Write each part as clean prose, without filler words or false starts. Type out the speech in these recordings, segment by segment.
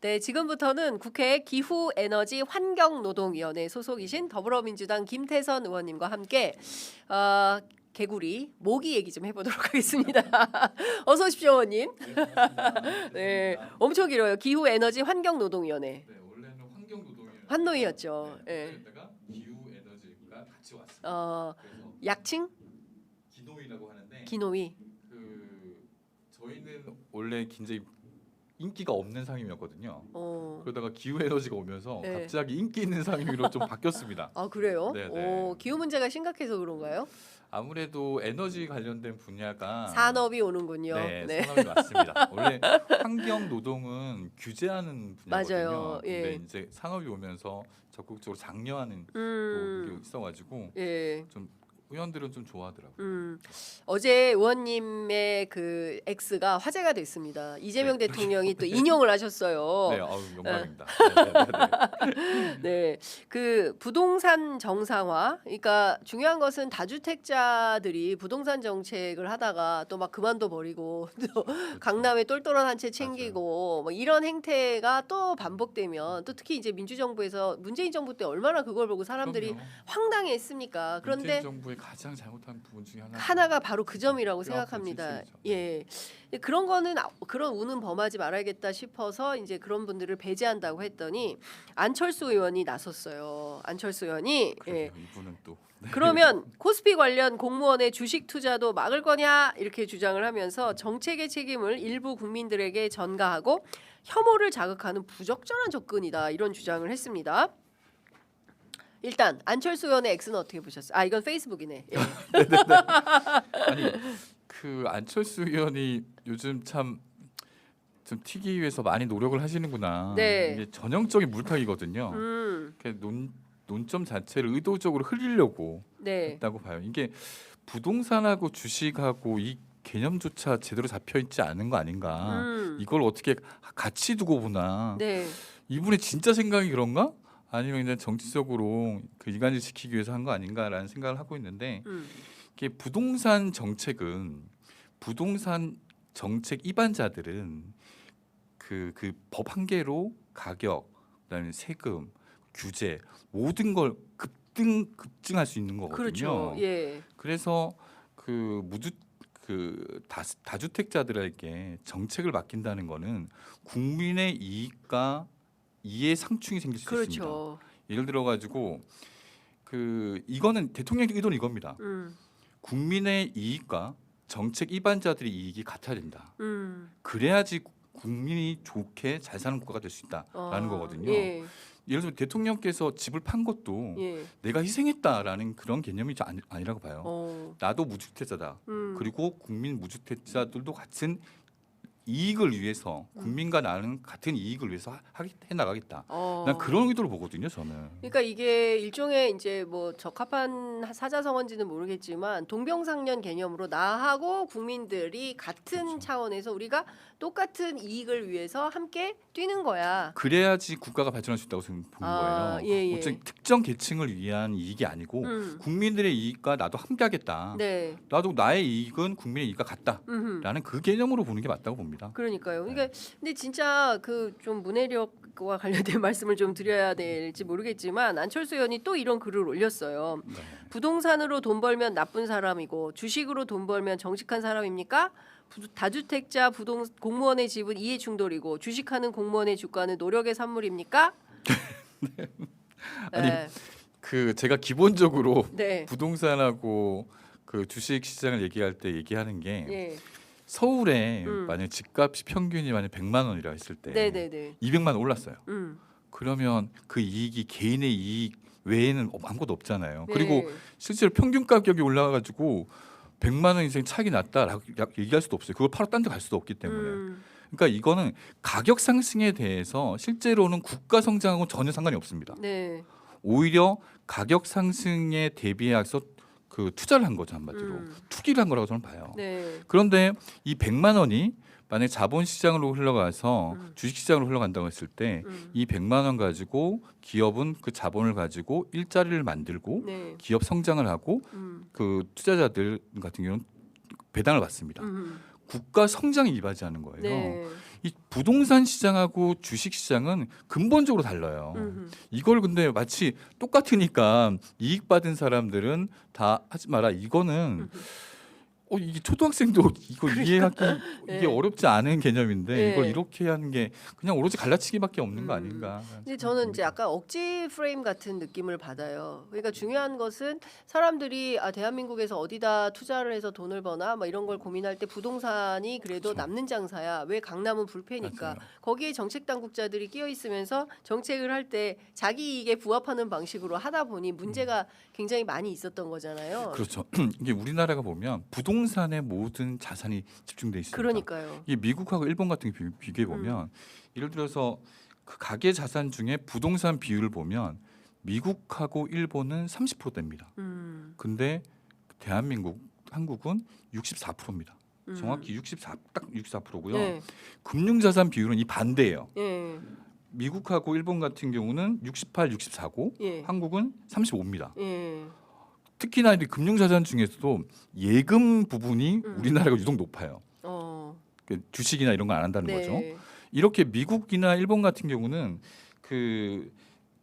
네, 지금부터는 국회 기후에너지환경노동위원회 소속이신 더불어민주당 김태선 의원님과 함께 개구리, 모기 얘기 좀 해보도록 하겠습니다. 어서 오십시오, 의원님. 네, 엄청 길어요. 기후에너지환경노동위원회. 네, 원래는 환경노동위원회 환노위였죠. 네, 예. 거기다가 기후에너지가 같이 왔어요. 그래서 약칭? 기노위라고 하는데 기노위. 저희는 원래 굉장히 인기가 없는 상임이었거든요. 어. 그러다가 기후에너지가 오면서 네. 갑자기 인기 있는 상임위로 좀 바뀌었습니다. 아, 그래요? 네, 네. 기후 문제가 심각해서 그런가요? 아무래도 에너지 관련된 분야가 산업이 오는군요. 네, 산업이 맞습니다. 원래 환경 노동은 규제하는 분야거든요. 맞아요. 예. 근데 이제 산업이 오면서 적극적으로 장려하는 또 음. 게 있어가지고 예. 좀 의원들은 좀 좋아하더라고요. 어제 의원님의 그 X가 화제가 됐습니다. 이재명 네. 대통령이 또 인용을 하셨어요. 네, 아유, 영광입니다. 네, 네, 네. 네, 그 부동산 정상화. 그러니까 중요한 것은 다주택자들이 부동산 정책을 하다가 또 막 그만둬 버리고 또 강남에 똘똘한 한 채 챙기고 뭐 이런 행태가 또 반복되면 또 특히 이제 민주정부에서 문재인 정부 때 얼마나 그걸 보고 사람들이 그럼요. 황당했습니까? 그런데 문재인 정부의 가장 잘못한 부분 중에 하나가 바로 그 점이라고 그 생각합니다. 실수이죠. 예, 그런 거는 그런 우는 범하지 말아야겠다 싶어서 이제 그런 분들을 배제한다고 했더니 안철수 의원이 나섰어요. 안철수 의원이 그래요, 이분은 또 네. 그러면 코스피 관련 공무원의 주식 투자도 막을 거냐 이렇게 주장을 하면서 정책의 책임을 일부 국민들에게 전가하고 혐오를 자극하는 부적절한 접근이다 이런 주장을 했습니다. 일단 안철수 의원의 X는 어떻게 보셨어요? 아, 이건 페이스북이네. 예. 아니 그 안철수 의원이 요즘 참 좀 튀기 위해서 많이 노력을 하시는구나. 네. 이게 전형적인 물타기거든요. 이렇게 논점 자체를 의도적으로 흐리려고 네. 했다고 봐요. 이게 부동산하고 주식하고 이 개념조차 제대로 잡혀 있지 않은 거 아닌가. 이걸 어떻게 같이 두고 보나. 네. 이분의 진짜 생각이 그런가? 아니면 그냥 정치적으로 그 이간질 시키기 위해서 한 거 아닌가라는 생각을 하고 있는데 이게 부동산 정책은 부동산 정책 입안자들은 그 법 한계로 가격, 그다음에 세금, 규제 모든 걸 급증할 수 있는 거거든요. 그렇죠. 예. 그래서 그 다주택자들에게 정책을 맡긴다는 거는 국민의 이익과 이해 상충이 생길 수 있습니다. 그렇죠. 예를 들어 가지고 이거는 대통령의 의도는 이겁니다. 국민의 이익과 정책 입안자들의 이익이 같아야 된다. 그래야지 국민이 좋게 잘 사는 국가가 될 수 있다라는 거거든요. 예. 예를 들어 대통령께서 집을 판 것도 예. 내가 희생했다라는 그런 개념이 아니라고 봐요. 나도 무주택자다. 그리고 국민 무주택자들도 같은 이익을 위해서 국민과 나는 같은 이익을 위해서 해 나가겠다. 난 그런 의도로 보거든요, 저는. 그러니까 이게 일종의 이제 뭐 적합한 사자성어인지는 모르겠지만 동병상련 개념으로 나하고 국민들이 같은 그렇죠. 차원에서 우리가 똑같은 이익을 위해서 함께 뛰는 거야. 그래야지 국가가 발전할 수 있다고 보는 거예요. 예. 어쨌든 특정 계층을 위한 이익이 아니고 국민들의 이익과 나도 함께하겠다. 네. 나도 나의 이익은 국민의 이익과 같다라는 그 개념으로 보는 게 맞다고 봅니다. 그러니까요. 그러니까 근데 진짜 그 좀 문해력과 관련된 말씀을 좀 드려야 될지 모르겠지만 안철수 의원이 또 이런 글을 올렸어요. 네. 부동산으로 돈 벌면 나쁜 사람이고 주식으로 돈 벌면 정직한 사람입니까? 다주택자 공무원의 집은 이해 충돌이고 주식하는 공무원의 주가는 노력의 산물입니까? 아니, 제가 기본적으로 네. 부동산하고 그 주식 시장을 얘기할 때 얘기하는 게 예. 서울에 만약 집값이 평균이 만약 100만 원이라 했을 때 네네네. 200만 원 올랐어요. 그러면 그 이익이 개인의 이익 외에는 아무것도 없잖아요. 네. 그리고 실제로 평균 가격이 올라가가지고 100만 원 이상 차익이 났다라고 얘기할 수도 없어요. 그걸 팔아 딴 데 갈 수도 없기 때문에. 그러니까 이거는 가격 상승에 대해서 실제로는 국가 성장하고 전혀 상관이 없습니다. 네. 오히려 가격 상승에 대비해서 그 투자를 한 거죠, 한마디로. 투기를 한 거라고 저는 봐요. 네. 그런데 이 100만 원이 만약 자본시장으로 흘러가서 주식시장으로 흘러간다고 했을 때 이 100만 원 가지고 기업은 그 자본을 가지고 일자리를 만들고 네. 기업 성장을 하고 그 투자자들 같은 경우는 배당을 받습니다. 국가 성장에 이바지하는 거예요. 네. 이 부동산 시장하고 주식 시장은 근본적으로 달라요. 이걸 근데 마치 똑같으니까 이익 받은 사람들은 다 하지 마라. 이거는 이게 초등학생도 이거 이해하기 이게 네. 어렵지 않은 개념인데 네. 이걸 이렇게 하는 게 그냥 오로지 갈라치기밖에 없는 거 아닌가. 근데 저는 이제 약간 억지 프레임 같은 느낌을 받아요. 그러니까 중요한 것은 사람들이 대한민국에서 어디다 투자를 해서 돈을 버나 막 이런 걸 고민할 때 부동산이 그래도 그렇죠. 남는 장사야. 왜 강남은 불패니까. 맞아요. 거기에 정책 당국자들이 끼어 있으면서 정책을 할 때 자기 이익에 부합하는 방식으로 하다 보니 문제가 굉장히 많이 있었던 거잖아요. 그렇죠. 이게 우리나라가 보면 부동산에 모든 자산이 집중돼 있습니다. 그러니까요. 이게 미국하고 일본 같은 게 비교해 보면 예를 들어서 그 가계 자산 중에 부동산 비율을 보면 미국하고 일본은 30%대입니다. 근데 대한민국, 한국은 64%입니다. 정확히 64%고요. 네. 금융자산 비율은 이 반대예요. 예. 미국하고 일본 같은 경우는 68, 64고 예. 한국은 35입니다. 예. 특히나 이 금융자산 중에서도 예금 부분이 우리나라가 유독 높아요. 그 주식이나 이런 거 안 한다는 네. 거죠. 이렇게 미국이나 일본 같은 경우는 그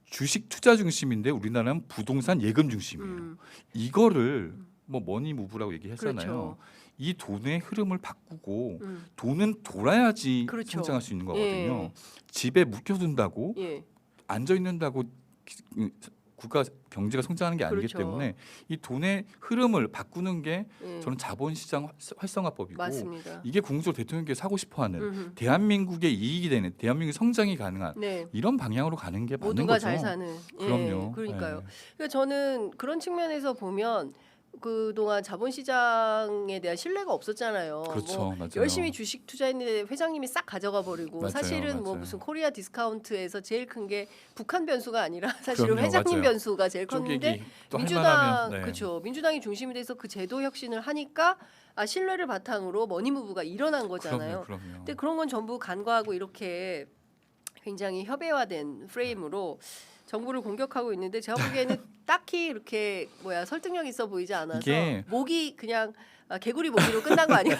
주식 투자 중심인데 우리나라는 부동산 예금 중심이에요. 이거를 뭐 머니 무브라고 얘기했잖아요. 그렇죠. 이 돈의 흐름을 바꾸고 돈은 돌아야지 그렇죠. 성장할 수 있는 거거든요. 예. 집에 묵혀둔다고 예. 앉아 있는다고 국가 경제가 성장하는 게 아니기 그렇죠. 때문에 이 돈의 흐름을 바꾸는 게 예. 저는 자본시장 활성화법이고 맞습니다. 이게 궁극적으로 대통령께서 하고 싶어하는 대한민국의 이익이 되는 대한민국의 성장이 가능한 네. 이런 방향으로 가는 게 맞는 모두가 거죠. 잘 사는. 그럼요. 그러니까요. 네. 그러니까 저는 그런 측면에서 보면 그동안 자본시장에 대한 신뢰가 없었잖아요. 그렇죠, 뭐 맞아요. 열심히 주식 투자했는데 회장님이 싹 가져가 버리고 맞아요, 사실은 뭐 맞아요. 무슨 코리아 디스카운트에서 제일 큰 게 북한 변수가 아니라 사실은 그럼요, 회장님 맞아요. 변수가 제일 컸는데 쪼개기 또 민주당 할만하면 네. 그렇죠. 민주당이 중심이 돼서 그 제도 혁신을 하니까 신뢰를 바탕으로 머니무브가 일어난 거잖아요. 그럼요. 근데 그런 건 전부 간과하고 이렇게 굉장히 협의화된 프레임으로 정부를 공격하고 있는데 제가 보기에는 딱히 이렇게 설득력 있어 보이지 않아서 이게- 목이 그냥 개구리 목이로 끝난 거 아니야?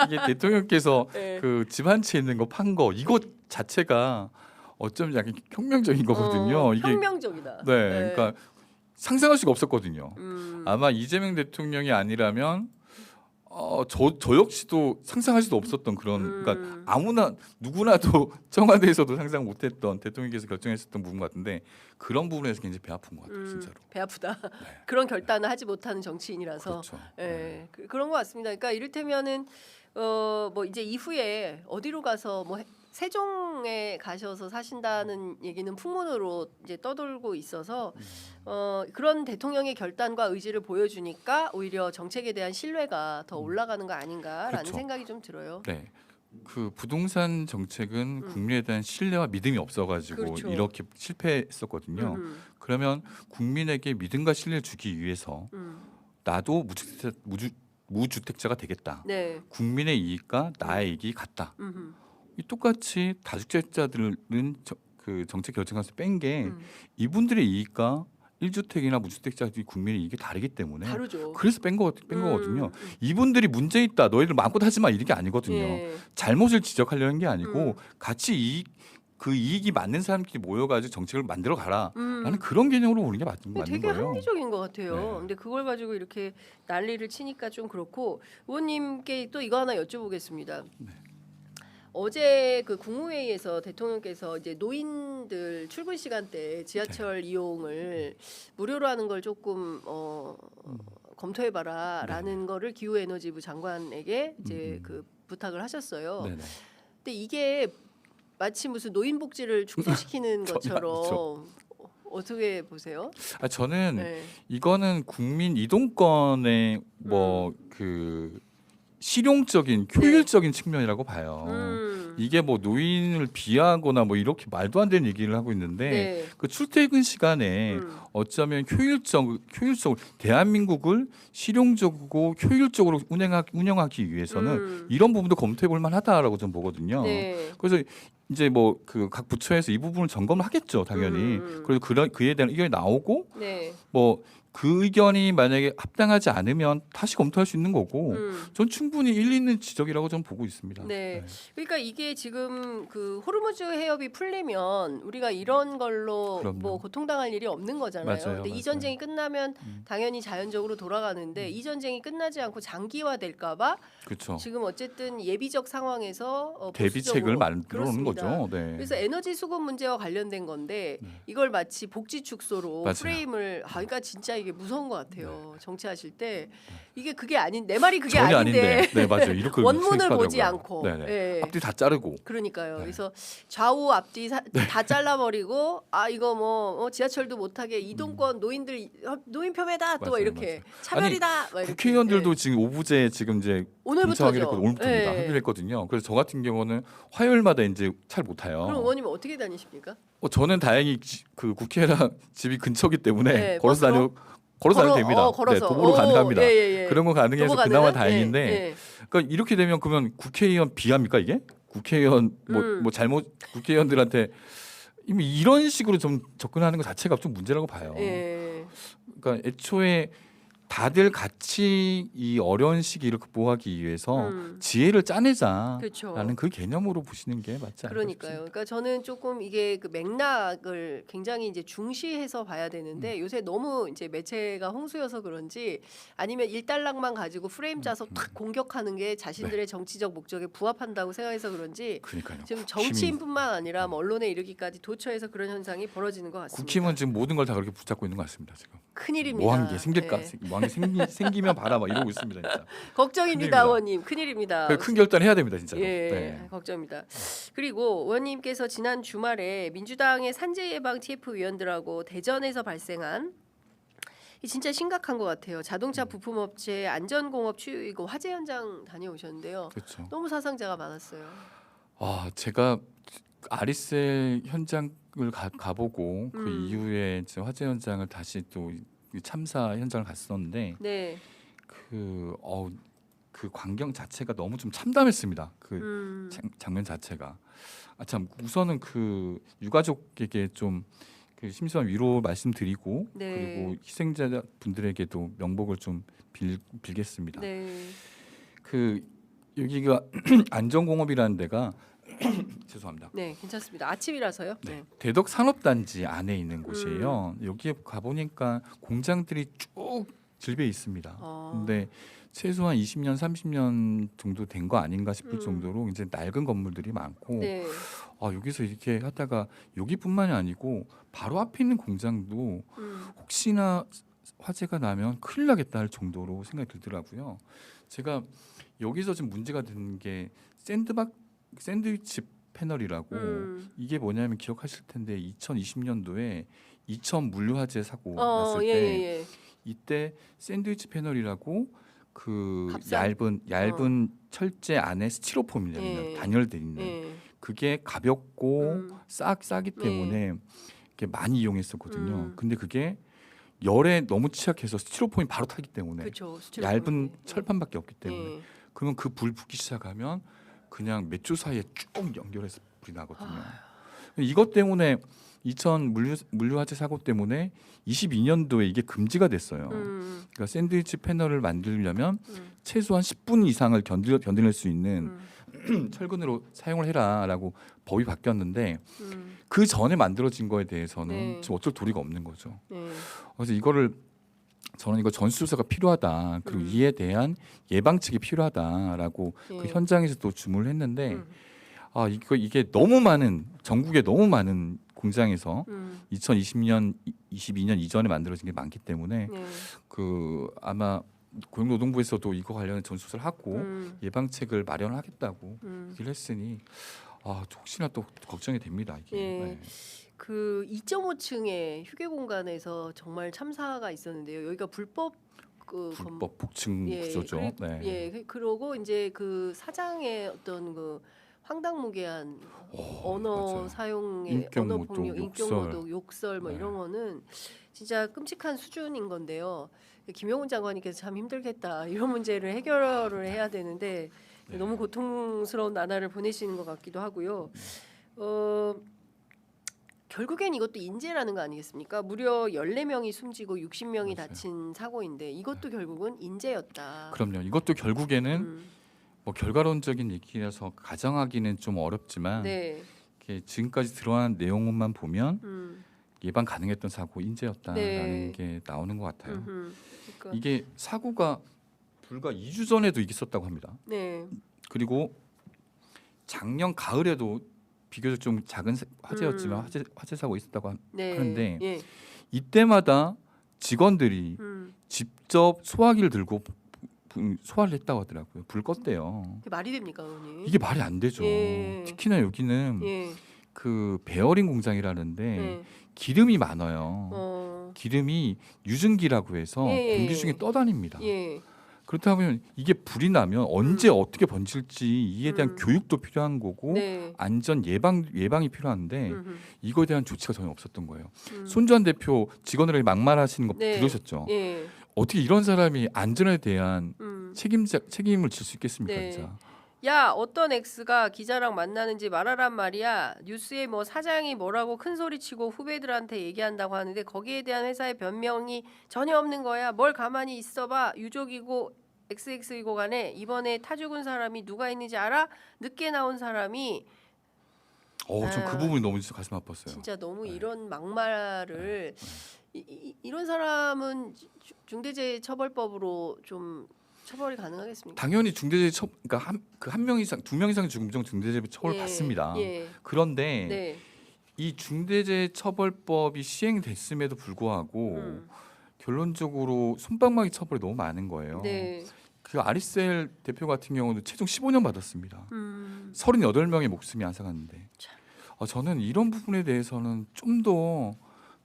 이게 대통령께서 네. 그 집 한 채 있는 거 판 거 이거 자체가 어쩌면 약간 혁명적인 거거든요. 이게 혁명적이다. 네, 그러니까 상상할 수가 없었거든요. 음, 아마 이재명 대통령이 아니라면 저 역시도 상상할 수도 없었던 그런 그러니까 아무나 누구나도 청와대에서도 상상 못했던 대통령께서 결정했었던 부분 같은데 그런 부분에서 굉장히 배 아픈 것 같아요, 진짜로. 배 아프다. 그런 결단을 하지 못하는 정치인이라서. 그렇죠. 예, 그런 것 같습니다. 그러니까 이를테면은 뭐 이제 이후에 어디로 가서 뭐 세종에 가셔서 사신다는 얘기는 풍문으로 이제 떠돌고 있어서 그런 대통령의 결단과 의지를 보여주니까 오히려 정책에 대한 신뢰가 더 올라가는 거 아닌가라는 그렇죠. 생각이 좀 들어요. 네. 그 부동산 정책은 국민에 대한 신뢰와 믿음이 없어가지고 그렇죠. 이렇게 실패했었거든요. 그러면 국민에게 믿음과 신뢰를 주기 위해서 나도 무주택자가 되겠다. 네. 국민의 이익과 나의 이익이 같다. 이 똑같이 다주택자들은 그 정책 결정에서 뺀 게 이분들의 이익과 1주택이나 무주택자들이 국민의 이익이 다르기 때문에 다르죠. 그래서 뺀 거거든요. 이분들이 문제 있다. 너희들 마음껏 하지 마 이런 게 아니거든요. 예. 잘못을 지적하려는 게 아니고 같이 그 이익이 맞는 사람끼리 모여가지고 정책을 만들어 가라라는 그런 개념으로 보는 게 맞는 되게 거예요. 합리적인 것 같아요. 네. 근데 그걸 가지고 이렇게 난리를 치니까 좀 그렇고 의원님께 또 이거 하나 여쭤보겠습니다. 어제 그 국무회의에서 대통령께서 이제 노인들 출근 시간대 지하철 이용을 무료로 하는 걸 조금 검토해봐라라는 거를 기후에너지부 장관에게 이제 그 부탁을 하셨어요. 네네. 근데 이게 마치 무슨 노인 복지를 축소시키는 전혀 것처럼 어떻게 보세요? 저는 네. 이거는 국민 이동권의 뭐 그 실용적인 효율적인 측면이라고 봐요. 이게 뭐 노인을 비하하거나 뭐 이렇게 말도 안 되는 얘기를 하고 있는데 네. 그 출퇴근 시간에 어쩌면 효율적으로 대한민국을 실용적이고 효율적으로 운영하기 위해서는 이런 부분도 검토해 볼 만하다라고 좀 보거든요. 네. 그래서 이제 뭐 그 각 부처에서 이 부분을 점검을 하겠죠, 당연히. 그래서 그에 대한 의견이 나오고 네. 뭐 그 의견이 만약에 합당하지 않으면 다시 검토할 수 있는 거고 전 충분히 일리 있는 지적이라고 저는 보고 있습니다. 네. 그러니까 이게 지금 그 호르무즈 해협이 풀리면 우리가 이런 걸로 그럼요. 뭐 고통당할 일이 없는 거잖아요. 맞아요, 근데 이 맞아요. 전쟁이 끝나면 당연히 자연적으로 돌아가는데 이 전쟁이 끝나지 않고 장기화될까봐 그렇죠. 지금 어쨌든 예비적 상황에서 대비책을 보수적으로 만들어 놓는 그렇습니다. 거죠. 네. 그래서 에너지 수급 문제와 관련된 건데 이걸 마치 복지 축소로 맞아요. 프레임을 그러니까 진짜 이게 무서운 것 같아요. 정치하실 때 이게 그게 아닌 내 말이 그게 전혀 아닌데 네, 맞아요. 이렇게 원문을 보지 생각하더라고요. 않고 네네. 예. 앞뒤 다 자르고. 그러니까요. 네. 그래서 좌우 앞뒤 다 잘라버리고 이거 뭐 지하철도 못하게 이동권 노인들 노인 폄훼다 또 맞아요, 이렇게 맞아요. 차별이다 막 이렇게. 국회의원들도 예. 지금 오부제 지금 이제 오늘부터죠. 공청하기로 했거든요. 오늘부터입니다. 예. 하기로 했거든요. 그래서 저 같은 경우는 화요일마다 이제 잘 못 타요. 그럼 의원님은 어떻게 다니십니까? 저는 다행히 그 국회랑 집이 근처기 때문에 네, 걸어서 다녀도 됩니다. 걸어서. 네, 도보로 가능합니다. 예. 그런 거 가능해서 도보 그나마 가능한? 다행인데 예. 그러니까 이렇게 되면 그러면 국회의원 비합니까 이게? 국회의원 뭐 잘못 국회의원들한테 이미 이런 식으로 좀 접근하는 것 자체가 좀 문제라고 봐요. 예. 그러니까 애초에 다들 같이 이 어려운 시기를 극복하기 위해서 지혜를 짜내자라는 그렇죠. 그 개념으로 보시는 게 맞지 않을까 그러니까요. 싶습니다. 그러니까 저는 조금 이게 그 맥락을 굉장히 이제 중시해서 봐야 되는데 요새 너무 이제 매체가 홍수여서 그런지 아니면 일단락만 가지고 프레임 짜서 탁 공격하는 게 자신들의 정치적 목적에 부합한다고 생각해서 그런지 그러니까요. 지금 정치인뿐만 아니라 뭐 언론에 이르기까지 도처에서 그런 현상이 벌어지는 것 같습니다. 국힘은 지금 모든 걸 다 그렇게 붙잡고 있는 것 같습니다. 지금 큰일입니다. 뭐 한 게 생길까? 예. 뭐 한 게 생기면 봐라 막 이러고 있습니다. 진짜. 걱정입니다, 큰일입니다. 의원님. 큰일입니다. 큰 결단 해야 됩니다, 진짜로. 예, 네. 걱정입니다. 그리고 의원님께서 지난 주말에 민주당의 산재 예방 TF 위원들하고 대전에서 발생한 이 진짜 심각한 것 같아요. 자동차 부품업체 안전공업 추이고 화재 현장 다녀오셨는데요. 그렇죠. 너무 사상자가 많았어요. 제가 아리셀 현장을 가보고 그 음. 이후에 이제 화재 현장을 다시 또 이 참사 현장을 갔었는데 네. 그 광경 자체가 너무 좀 참담했습니다. 그 장면 자체가 참 우선은 그 유가족에게 좀 그 심심한 위로 말씀드리고 네. 그리고 희생자 분들에게도 명복을 좀 빌겠습니다. 네. 그 여기가 안전공업이라는 데가 죄송합니다. 네, 괜찮습니다. 아침이라서요. 네. 대덕 산업단지 안에 있는 곳이에요. 여기에 가보니까 공장들이 쭉 질비해 있습니다. 근데 최소한 20년, 30년 정도 된 거 아닌가 싶을 정도로 이제 낡은 건물들이 많고 네. 여기서 이렇게 하다가 여기뿐만이 아니고 바로 앞에 있는 공장도 혹시나 화재가 나면 큰일 나겠다 할 정도로 생각이 들더라고요. 제가 여기서 좀 문제가 되는 게 샌드위치 패널이라고 이게 뭐냐면 기억하실 텐데 2020년도에 이천 물류 화재 사고 났을 때 예. 이때 샌드위치 패널이라고 그 값싼? 얇은 철제 안에 스티로폼이 예. 단열돼 있는 예. 그게 가볍고 싸기 때문에 이렇게 많이 이용했었거든요. 근데 그게 열에 너무 취약해서 스티로폼이 바로 타기 때문에 그렇죠. 얇은 철판밖에 없기 때문에 예. 그러면 그 불 붙기 시작하면 그냥 몇 주 사이에 쭉 연결해서 불이 나거든요. 이것 때문에 2000 물류 화재 사고 때문에 22년도에 이게 금지가 됐어요. 그러니까 샌드위치 패널을 만들려면 최소한 10분 이상을 견뎌낼 수 있는 철근으로 사용을 해라라고 법이 바뀌었는데 그 전에 만들어진 거에 대해서는 네. 지금 어쩔 도리가 없는 거죠. 네. 그래서 저는 이거 전수조사가 필요하다. 그리고 이에 대한 예방책이 필요하다라고 그 현장에서도 주문을 했는데 이게 너무 많은 전국에 너무 많은 공장에서 2020년, 22년 이전에 만들어진 게 많기 때문에 네. 그 아마 고용노동부에서도 이거 관련해 전수조사를 하고 예방책을 마련하겠다고 얘기를 했으니 혹시나 또 걱정이 됩니다. 이게. 예. 네. 그 2.5층의 휴게 공간에서 정말 참사가 있었는데요. 여기가 불법 복층 구조죠. 네. 그러고 이제 그 사장의 어떤 그 황당무계한 언어 맞아요. 사용의 인격 언어 모독, 폭력, 인격 욕설. 모독, 욕설 뭐 네. 이런 거는 진짜 끔찍한 수준인 건데요. 김용훈 장관님께서 참 힘들겠다. 이런 문제를 해결을 해야 되는데 너무 고통스러운 나날을 보내시는 것 같기도 하고요. 결국엔 이것도 인재라는 거 아니겠습니까? 무려 14명이 숨지고 60명이 맞아요. 다친 사고인데 이것도 결국은 인재였다. 그럼요. 이것도 결국에는 음, 뭐 결과론적인 얘기라서 가정하기는 좀 어렵지만 네. 이렇게 지금까지 드러난 내용만 보면 음, 예방 가능했던 사고 인재였다라는 네. 게 나오는 것 같아요. 그러니까, 이게 사고가 불과 2주 전에도 있었다고 합니다. 네. 그리고 작년 가을에도 비교적 좀 작은 화재였지만 화재 사고 있었다고 네. 하는데 예. 이때마다 직원들이 음, 직접 소화기를 들고 소화를 했다고 하더라고요. 불 껐대요. 그게 말이 됩니까, 의원님? 이게 말이 안 되죠. 예. 특히나 여기는 예. 그 베어링 공장이라는데 예. 기름이 많아요. 기름이 유증기라고 해서 예, 예, 공기 중에 예. 떠다닙니다. 예. 그렇다면 이게 불이 나면 언제 어떻게 번질지 이에 대한 교육도 필요한 거고 네. 안전 예방이 필요한데 음흠. 이거에 대한 조치가 전혀 없었던 거예요. 음. 손주환 대표 직원들에게 막말하시는 거 네. 들으셨죠? 예. 어떻게 이런 사람이 안전에 대한 음. 책임을 질 수 있겠습니까, 네. 진짜? 야, 어떤 X가 기자랑 만나는지 말하란 말이야. 뉴스에 뭐 사장이 뭐라고 큰 소리 치고 후배들한테 얘기한다고 하는데 거기에 대한 회사의 변명이 전혀 없는 거야. 뭘 가만히 있어봐. 유족이고 XX이고 간에 이번에 타 죽은 사람이 누가 있는지 알아? 늦게 나온 사람이 전 그 부분이 너무 진짜 가슴 아팠어요. 진짜 너무 네. 이런 막말을 이런 사람은 중대재해처벌법으로 좀 처벌이 가능하겠습니까? 당연히 그러니까 한 명 이상, 2명 이상 죽으면 중대재해 처벌 예, 받습니다. 예. 그런데 네. 이 중대재해처벌법이 시행됐음에도 불구하고 결론적으로 솜방망이 처벌이 너무 많은 거예요. 네. 그 아리셀 대표 같은 경우도 최종 15년 받았습니다. 38명의 목숨이 앗아갔는데 참. 저는 이런 부분에 대해서는 좀 더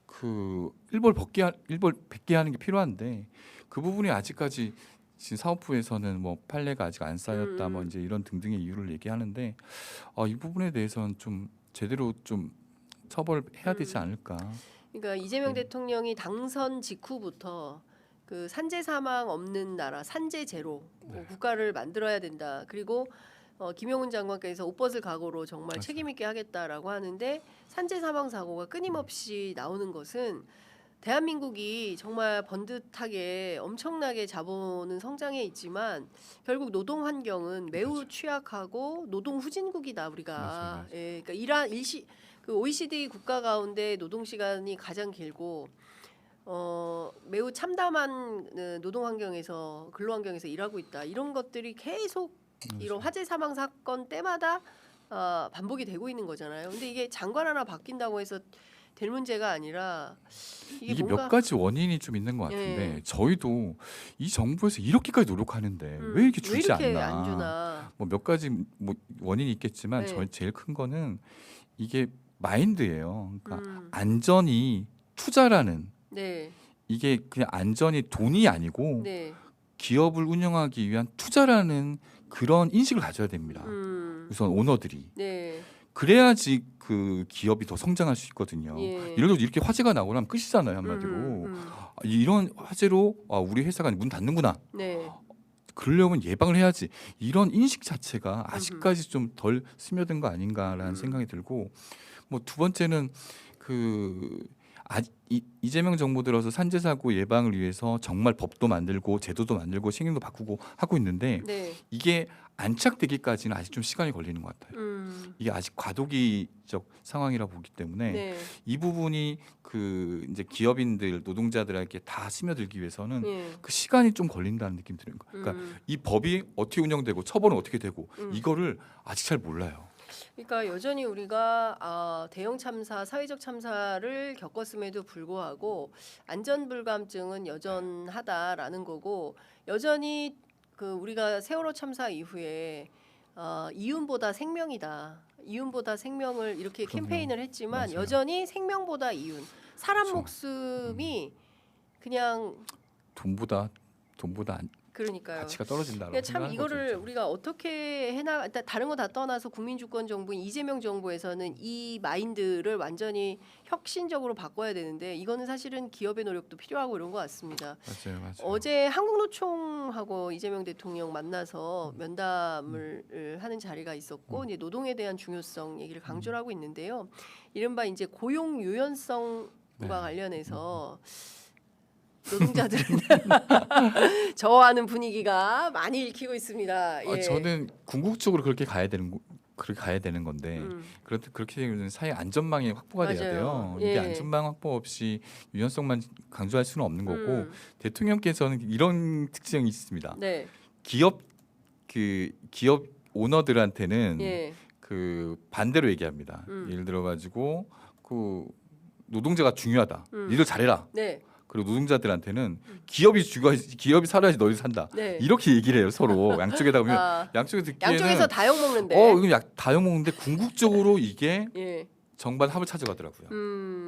그 일벌 백계 하는 게 필요한데 그 부분이 아직까지 지금 사법부에서는 뭐 판례가 아직 안 쌓였다 뭐 이제 이런 등등의 이유를 얘기하는데 이 부분에 대해서는 좀 제대로 좀 처벌해야 되지 않을까. 그러니까 이재명 대통령이 당선 직후부터 그 산재 사망 없는 나라, 산재 제로 국가를 만들어야 된다. 그리고 김용훈 장관께서 옷벗을 각오로 정말 맞아요. 책임 있게 하겠다라고 하는데 산재 사망 사고가 끊임없이 나오는 것은 대한민국이 정말 번듯하게 엄청나게 자본은 성장해 있지만 결국 노동 환경은 매우 그렇죠. 취약하고 노동 후진국이다 우리가. 맞아요. 예, 그러니까 그 OECD 국가 가운데 노동 시간이 가장 길고 매우 참담한 노동 환경에서 근로 환경에서 일하고 있다. 이런 것들이 계속 이런 화재 사망 사건 때마다 반복이 되고 있는 거잖아요. 근데 이게 장관 하나 바뀐다고 해서 될 문제가 아니라 이게 뭔가 몇 가지 원인이 좀 있는 것 같은데 예. 저희도 이 정부에서 이렇게까지 노력하는데 왜 이렇게 왜 주지 이렇게 않나. 안 주나. 뭐 몇 가지 뭐 원인이 있겠지만 네. 저희 제일 큰 거는 이게 마인드예요. 그러니까 음. 안전이 투자라는 네, 이게 그냥 안전이 돈이 아니고 네, 기업을 운영하기 위한 투자라는 그런 인식을 가져야 됩니다. 우선 오너들이 네, 그래야지 그 기업이 더 성장할 수 있거든요. 예. 예를 들어 이렇게 화재가 나고 나면 끝이잖아요 한마디로. 이런 화재로 우리 회사가 문 닫는구나. 네, 그러려면 예방을 해야지. 이런 인식 자체가 아직까지 좀 덜 스며든 거 아닌가라는 생각이 들고 뭐 두 번째는 이재명 정부 들어서 산재 사고 예방을 위해서 정말 법도 만들고 제도도 만들고 시행령도 바꾸고 하고 있는데 네, 이게 안착되기까지는 아직 좀 시간이 걸리는 것 같아요. 이게 아직 과도기적 상황이라 보기 때문에 네, 이 부분이 그 이제 기업인들 노동자들에게 다 스며들기 위해서는 예. 그 시간이 좀 걸린다는 느낌이 드는 거예요. 그러니까 이 법이 어떻게 운영되고 처벌은 어떻게 되고 이거를 아직 잘 몰라요. 그러니까 여전히 우리가 대형 참사, 사회적 참사를 겪었음에도 불구하고 안전 불감증은 여전하다라는 거고 여전히 그 우리가 세월호 참사 이후에 이윤보다 생명이다. 이윤보다 생명을 이렇게 그럼요. 캠페인을 했지만 맞아요. 여전히 생명보다 이윤. 사람 그렇죠. 목숨이 그냥 돈보다 그러니까요. 가치가 떨어진다라고 그러니까 참 생각하는 이거를 거죠. 우리가 어떻게 해나 다른 거 다 떠나서 국민주권 정부인 이재명 정부에서는 이 마인드를 완전히 혁신적으로 바꿔야 되는데 이거는 사실은 기업의 노력도 필요하고 이런 것 같습니다. 맞아요. 어제 한국노총하고 이재명 대통령 만나서 면담을 하는 자리가 있었고 이제 노동에 대한 중요성 얘기를 강조를 하고 있는데요. 이른바 이제 고용 유연성과 네. 관련해서 노동자들은 저하는 분위기가 많이 읽히고 있습니다. 예. 저는 궁극적으로 그렇게 가야 되는 건데 그렇게 되면 사회 안전망이 확보가 돼야 맞아요. 돼요. 이게 예. 안전망 확보 없이 유연성만 강조할 수는 없는 거고 대통령께서는 이런 특징이 있습니다. 네. 기업 오너들한테는 예. 그 반대로 얘기합니다. 예를 들어 가지고 그 노동자가 중요하다. 니들 잘해라. 네. 그리고 노동자들한테는 기업이 살아야지 너희 산다. 네. 이렇게 얘기를 해요. 서로 양쪽에다 보면 양쪽에서 듣기에는 양쪽에서 다 욕 먹는데. 이거 다 욕먹는데 궁극적으로 이게 예. 정반 합을 찾아가더라고요.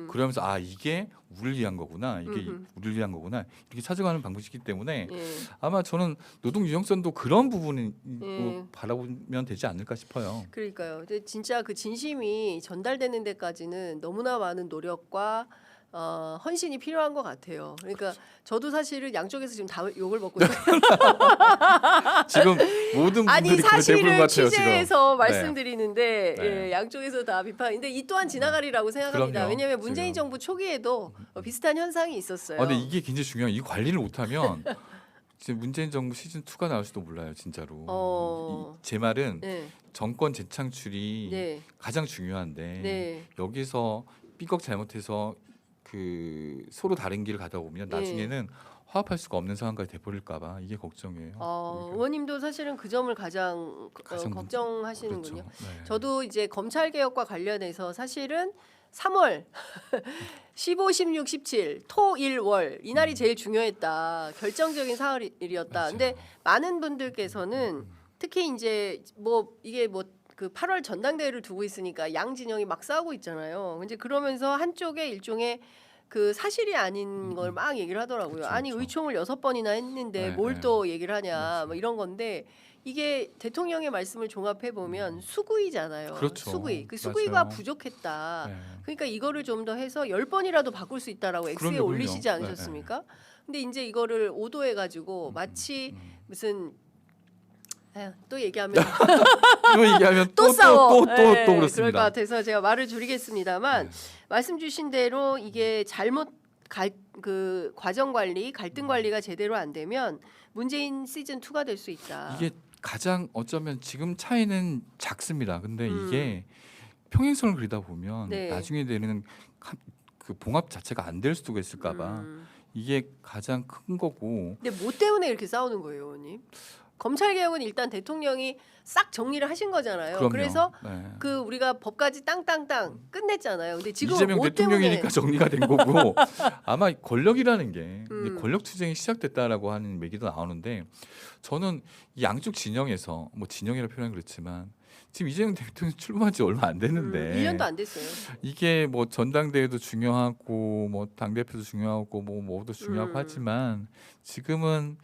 그러면서 이게 우리를 위한 거구나. 이게 우리를 위한 거구나. 이렇게 찾아가는 방법이기 때문에 예. 아마 저는 노동 유연성도 그런 부분으로 예. 바라보면 되지 않을까 싶어요. 그러니까요. 근데 진짜 그 진심이 전달되는 데까지는 너무나 많은 노력과 헌신이 필요한 것 같아요. 그러니까 저도 사실은 양쪽에서 지금 다 욕을 먹고 있어요. 지금 모든 분들이 아니 그런 대부분 사실을 같아요. 취재해서 지금. 말씀드리는데 네. 예, 양쪽에서 다 비판인데 이 또한 지나가리라고 생각합니다. 그럼요. 왜냐하면 문재인 지금. 정부 초기에도 비슷한 현상이 있었어요. 근데 이게 굉장히 중요해요. 이 관리를 못하면 지금 문재인 정부 시즌 2가 나올 수도 몰라요, 진짜로. 제 말은 네. 정권 재창출이 네. 가장 중요한데 네. 여기서 삐걱 잘못해서 그 서로 다른 길을 가다 보면 네. 나중에는 화합할 수가 없는 상황까지 돼버릴까봐 이게 걱정이에요. 오히려. 의원님도 사실은 그 점을 가장 가장 걱정하시는군요. 그렇죠. 네. 저도 이제 검찰 개혁과 관련해서 사실은 3월 15, 16, 17 토, 일, 월 이날이 제일 중요했다. 결정적인 사흘이었다. 맞아요. 근데 많은 분들께서는 특히 이제 이게 그 8월 전당대회를 두고 있으니까 양 진영이 막 싸우고 있잖아요. 이제 그러면서 한쪽에 일종의 그 사실이 아닌 걸 막 얘기를 하더라고요. 그쵸, 아니 그쵸. 의총을 6번이나 했는데 네, 뭘 네. 또 얘기를 하냐 맞아요. 뭐 이런 건데 이게 대통령의 말씀을 종합해 보면 수구이잖아요. 그렇죠. 수구이. 그 수구이가 맞아요. 부족했다. 네. 그러니까 이거를 좀 더 해서 10번이라도 바꿀 수 있다라고 X에 그럼요, 올리시지 그럼요. 않으셨습니까? 근데 이제 이거를 오도해 가지고 마치 무슨 또 얘기하면 또 얘기하면 또 싸워. 또 그럴 것 그렇습니다. 같아서 제가 말을 줄이겠습니다만 말씀 주신 대로 이게 그 과정 관리, 갈등 관리가 제대로 안 되면 문재인 시즌 2가 될 수 있다. 이게 가장 어쩌면 지금 차이는 작습니다. 근데 이게 평행선을 그리다 보면 네. 나중에 되는 그 봉합 자체가 안 될 수도 있을까봐 이게 가장 큰 거고. 근데 뭐 때문에 이렇게 싸우는 거예요, 의원님? 검찰 개혁은 일단 대통령이 싹 정리를 하신 거잖아요. 그럼요. 그래서 네. 그 우리가 법까지 땅땅땅 끝냈잖아요. 근데 지금 이재명 뭐 대통령이니까 때문에 정리가 된 거고 아마 권력이라는 게 이제 음. 권력 투쟁이 시작됐다라고 하는 얘기도 나오는데 저는 이 양쪽 진영에서 뭐 진영이라 표현은 그렇지만 지금 이재명 대통령 출마한 지 얼마 안 됐는데 1년도 안 됐어요. 이게 뭐 전당대회도 중요하고 뭐 당대표도 중요하고 뭐도 중요하고 하지만 지금은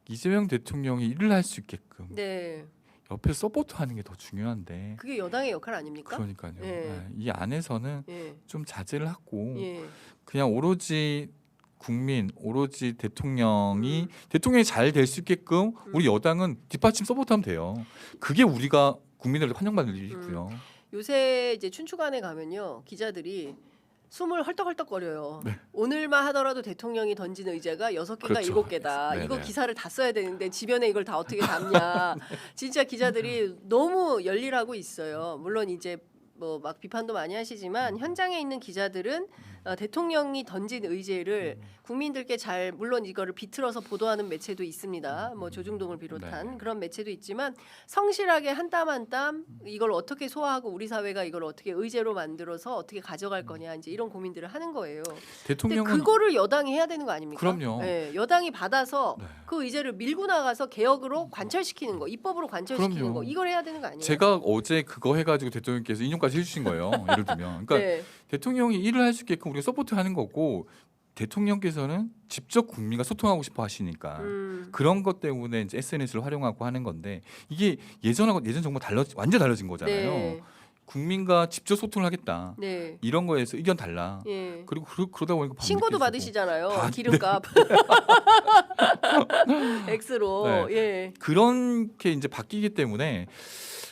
이재명 대통령이 일을 할 수 있게끔 네. 옆에 서포트하는 게 더 중요한데 그게 여당의 역할 아닙니까? 그러니까요. 예. 네, 이 안에서는 예. 좀 자제를 하고 예. 그냥 오로지 국민, 오로지 대통령이 잘 될 수 있게끔 우리 여당은 뒷받침 서포트하면 돼요. 그게 우리가 국민들에게 환영받을 일이고요. 요새 이제 춘추관에 가면요 기자들이 숨을 헐떡헐떡거려요. 네. 오늘만 하더라도 대통령이 던진 의제가 6개인가 그렇죠. 7개다. 네네. 이거 기사를 다 써야 되는데 지변에 이걸 다 어떻게 담냐. 진짜 기자들이 너무 열일하고 있어요. 물론 이제 뭐 막 비판도 많이 하시지만 현장에 있는 기자들은 대통령이 던진 의제를 국민들께 잘 물론 이거를 비틀어서 보도하는 매체도 있습니다. 뭐 조중동을 비롯한 네. 그런 매체도 있지만 성실하게 한 땀 한 땀 이걸 어떻게 소화하고 우리 사회가 이걸 어떻게 의제로 만들어서 어떻게 가져갈 거냐 이제 이런 고민들을 하는 거예요. 근데 대통령은 그거를 여당이 해야 되는 거 아닙니까? 그럼요. 네, 여당이 받아서 네. 그 의제를 밀고 나가서 개혁으로 관철시키는 거, 입법으로 관철시키는 그럼요. 거 이걸 해야 되는 거 아니에요? 제가 어제 그거 해가지고 대통령께서 인용까지 해주신 거예요. 예를 들면, 그러니까 네. 대통령이 일을 할 수 있게끔 우리가 서포트하는 거고 대통령께서는 직접 국민과 소통하고 싶어 하시니까 그런 것 때문에 이제 SNS를 활용하고 하는 건데 이게 예전 정말 완전 달라진 거잖아요. 네. 국민과 직접 소통을 하겠다. 네. 이런 거에서 의견 달라. 예. 그리고 그러다 보니까 신고도 밤늦게 쓰고. 받으시잖아요. 기름값 X로. 네. 예. 그런 게 이제 바뀌기 때문에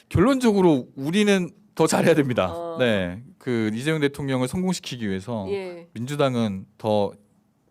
결론적으로 우리는 더 잘해야 됩니다. 네, 그 이재명 대통령을 성공시키기 위해서 예. 민주당은 더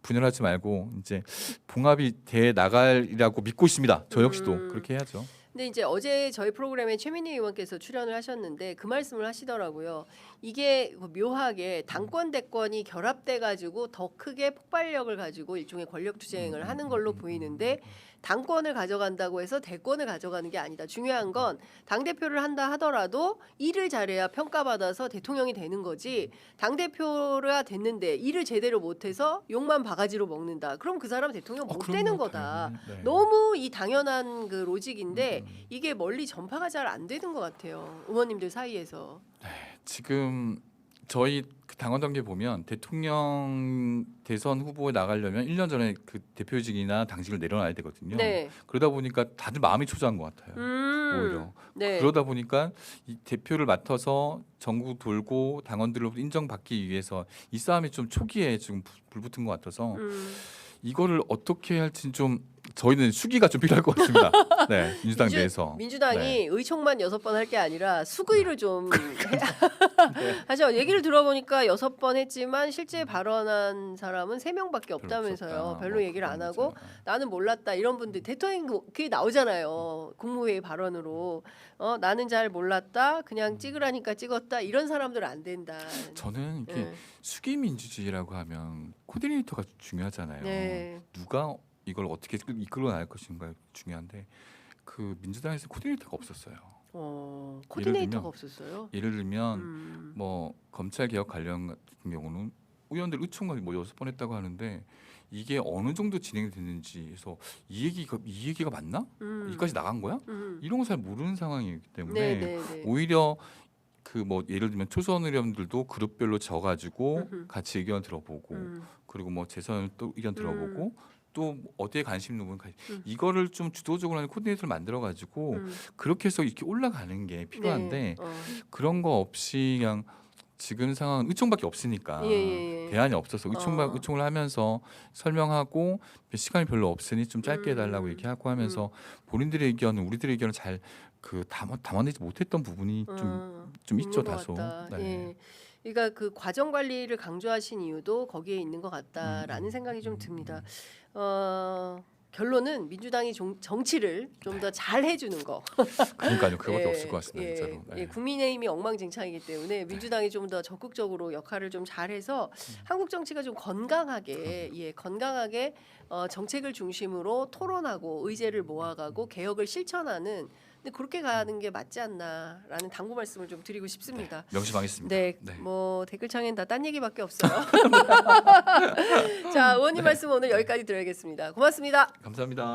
분열하지 말고 이제 봉합이 돼 나갈이라고 믿고 있습니다. 저 역시도 그렇게 해야죠. 근데 이제 어제 저희 프로그램에 최민희 의원께서 출연을 하셨는데 그 말씀을 하시더라고요. 이게 묘하게 당권 대권이 결합돼 가지고 더 크게 폭발력을 가지고 일종의 권력 투쟁을 하는 걸로 보이는데 당권을 가져간다고 해서 대권을 가져가는 게 아니다. 중요한 건 당대표를 한다 하더라도 일을 잘해야 평가받아서 대통령이 되는 거지. 당대표가 됐는데 일을 제대로 못해서 욕만 바가지로 먹는다. 그럼 그 사람 대통령 못 되는 거다. 네. 너무 이 당연한 그 로직인데 이게 멀리 전파가 잘 안 되는 것 같아요. 의원님들 사이에서. 지금 저희 그 당원 단계 보면 대통령 대선 후보에 나가려면 1년 전에 그 대표직이나 당직을 내려놔야 되거든요. 네. 그러다 보니까 다들 마음이 초조한 것 같아요. 오히려. 네. 그러다 보니까 이 대표를 맡아서 전국 돌고 당원들로부터 인정받기 위해서 이 싸움이 좀 초기에 지금 불붙은 것 같아서 이거를 어떻게 할지 좀 저희는 수기가 좀 필요할 것 같습니다. 네, 민주당 내에서. 민주당이 네. 의총만 6번 할 게 아니라 수구의를 좀 하죠. 얘기를 들어보니까 6번 했지만 실제 발언한 사람은 3명밖에 없다면서요. 없었다. 별로 뭐 얘기를 안 그런 하고 거죠. 나는 몰랐다 이런 분들 대통령 그게 나오잖아요. 국무회의 발언으로 나는 잘 몰랐다 그냥 찍으라니까 찍었다 이런 사람들은 안 된다. 저는 이렇게 네. 수기 민주주의라고 하면 코디네이터가 중요하잖아요. 네. 누가 이걸 어떻게 이끌어 나갈 것인가 중요한데 그 민주당에서 코디네이터가 없었어요. 코디네이터가 들면 없었어요. 예를 들면 뭐 검찰 개혁 관련 같은 경우는 의원들 의총을 뭐 6번 했다고 하는데 이게 어느 정도 진행이 됐는지 해서 이 얘기가 맞나? 여기까지 나간 거야? 이런 거 잘 모르는 상황이기 때문에 네. 오히려 그 뭐 예를 들면 초선 의원들도 그룹별로 져가지고 같이 의견 들어보고 그리고 뭐 재선 또 의견 들어보고 또 어디에 관심 있는 부분 이거를 좀 주도적으로 하는 코디네이터를 만들어가지고 그렇게 해서 이렇게 올라가는 게 필요한데 네. 그런 거 없이 그냥 지금 상황은 의총밖에 없으니까 예. 대안이 없어서 의총을 하면서 설명하고 시간이 별로 없으니 좀 짧게 해달라고 얘기하고 하면서 본인들의 의견은 우리들의 의견을 잘 그 담아내지 못했던 부분이 좀 있죠 있는 것 다소. 같다. 네. 예. 그러니까 그 과정 관리를 강조하신 이유도 거기에 있는 것 같다라는 생각이 좀 듭니다. 결론은 민주당이 정치를 좀 더 잘 해주는 거. 그러니까요. 그거밖에 예, 없을 것 같습니다. 진짜로. 네. 국민의힘이 엉망진창이기 때문에 민주당이 좀 더 적극적으로 역할을 좀 잘해서 한국 정치가 좀 건강하게 건강하게 정책을 중심으로 토론하고 의제를 모아가고 개혁을 실천하는 근데 그렇게 가는 게 맞지 않나라는 당부 말씀을 좀 드리고 싶습니다. 명심하겠습니다. 네, 네. 뭐 댓글창엔 다 딴 얘기밖에 없어요. 자, 의원님 말씀 오늘 여기까지 드려야겠습니다. 고맙습니다. 감사합니다.